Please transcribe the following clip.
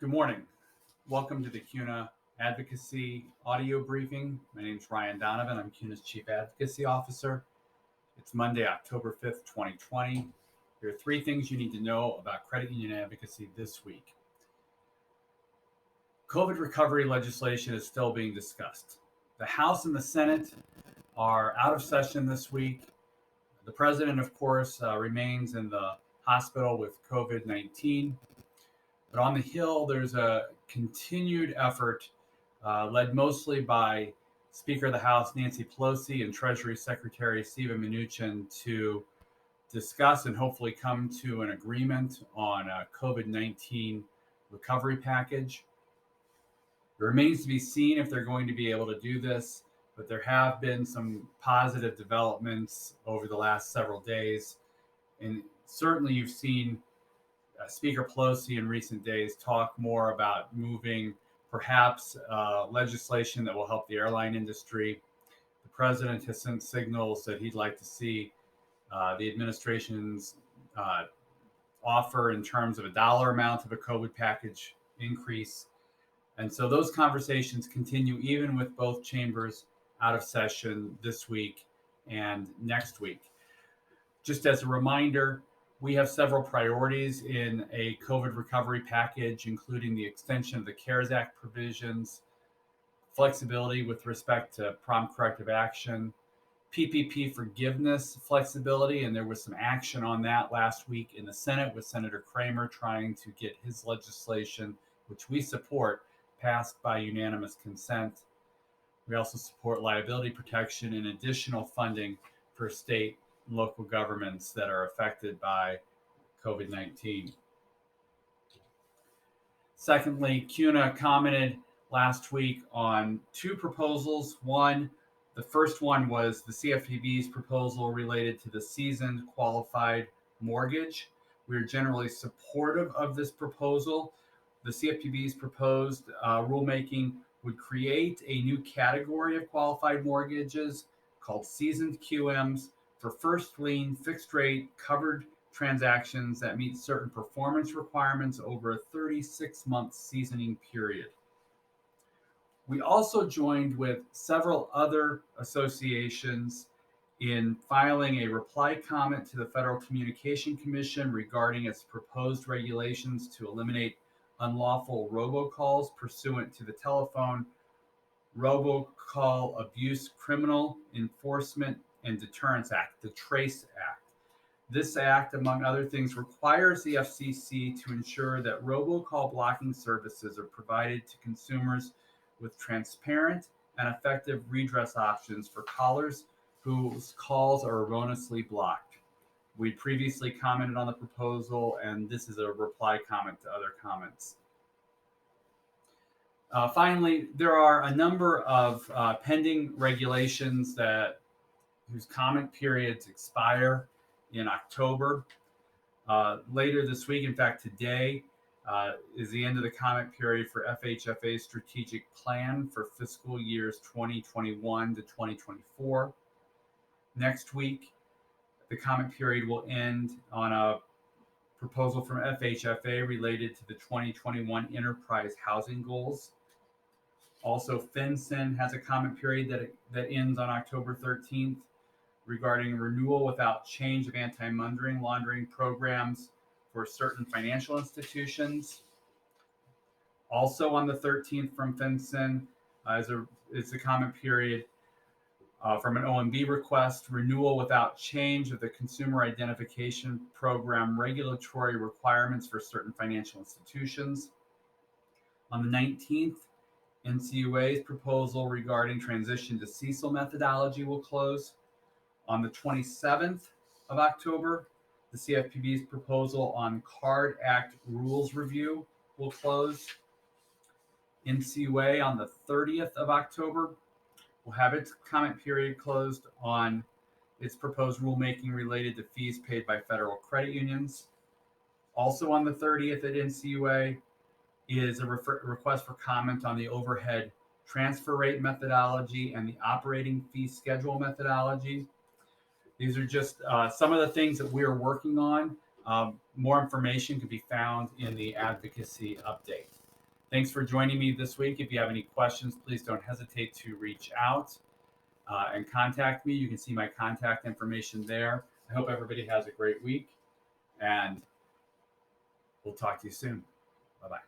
Good morning. Welcome to the CUNA Advocacy audio briefing. My name is Ryan Donovan. I'm CUNA's Chief Advocacy Officer. It's Monday, October 5th, 2020. There are three things you need to know about credit union advocacy this week. COVID recovery legislation is still being discussed. The House and the Senate are out of session this week. The president, of course, remains in the hospital with COVID-19. But on the Hill, there's a continued effort led mostly by Speaker of the House Nancy Pelosi and Treasury Secretary Steven Mnuchin to discuss and hopefully come to an agreement on a COVID-19 recovery package. It remains to be seen if they're going to be able to do this, but there have been some positive developments over the last several days. And certainly you've seen Speaker Pelosi in recent days talk more about moving perhaps legislation that will help the airline industry. The president has sent signals that he'd like to see the administration's offer in terms of a dollar amount of a COVID package increase. And so those conversations continue even with both chambers out of session this week and next week. Just as a reminder, we have several priorities in a COVID recovery package, including the extension of the CARES Act provisions, flexibility with respect to prompt corrective action, PPP forgiveness flexibility, and there was some action on that last week in the Senate with Senator Kramer trying to get his legislation, which we support, passed by unanimous consent. We also support liability protection and additional funding for state and local governments that are affected by COVID-19. Secondly, CUNA commented last week on two proposals. The first one was the CFPB's proposal related to the seasoned qualified mortgage. We are generally supportive of this proposal. The CFPB's proposed rulemaking would create a new category of qualified mortgages called seasoned QMs for first lien, fixed rate, covered transactions that meet certain performance requirements over a 36-month seasoning period. We also joined with several other associations in filing a reply comment to the Federal Communication Commission regarding its proposed regulations to eliminate unlawful robocalls pursuant to the Telephone Robocall Abuse Criminal Enforcement and Deterrence Act, the TRACE Act. This act, among other things, requires the FCC to ensure that robocall blocking services are provided to consumers with transparent and effective redress options for callers whose calls are erroneously blocked. We previously commented on the proposal, and this is a reply comment to other comments. Finally, there are a number of pending regulations whose comment periods expire in October. Later this week, in fact, today, is the end of the comment period for FHFA's strategic plan for fiscal years 2021 to 2024. Next week, the comment period will end on a proposal from FHFA related to the 2021 enterprise housing goals. Also, FinCEN has a comment period that ends on October 13th regarding renewal without change of anti-money laundering programs for certain financial institutions. Also on the 13th from FinCEN is a comment period from an OMB request, renewal without change of the Consumer Identification Program regulatory requirements for certain financial institutions. On the 19th, NCUA's proposal regarding transition to CECL methodology will close. On the 27th of October, the CFPB's proposal on Card Act rules review will close. NCUA on the 30th of October will have its comment period closed on its proposed rulemaking related to fees paid by federal credit unions. Also on the 30th at NCUA is a request for comment on the overhead transfer rate methodology and the operating fee schedule methodology. These are just some of the things that we are working on. More information can be found in the advocacy update. Thanks for joining me this week. If you have any questions, please don't hesitate to reach out and contact me. You can see my contact information there. I hope everybody has a great week, and we'll talk to you soon. Bye-bye.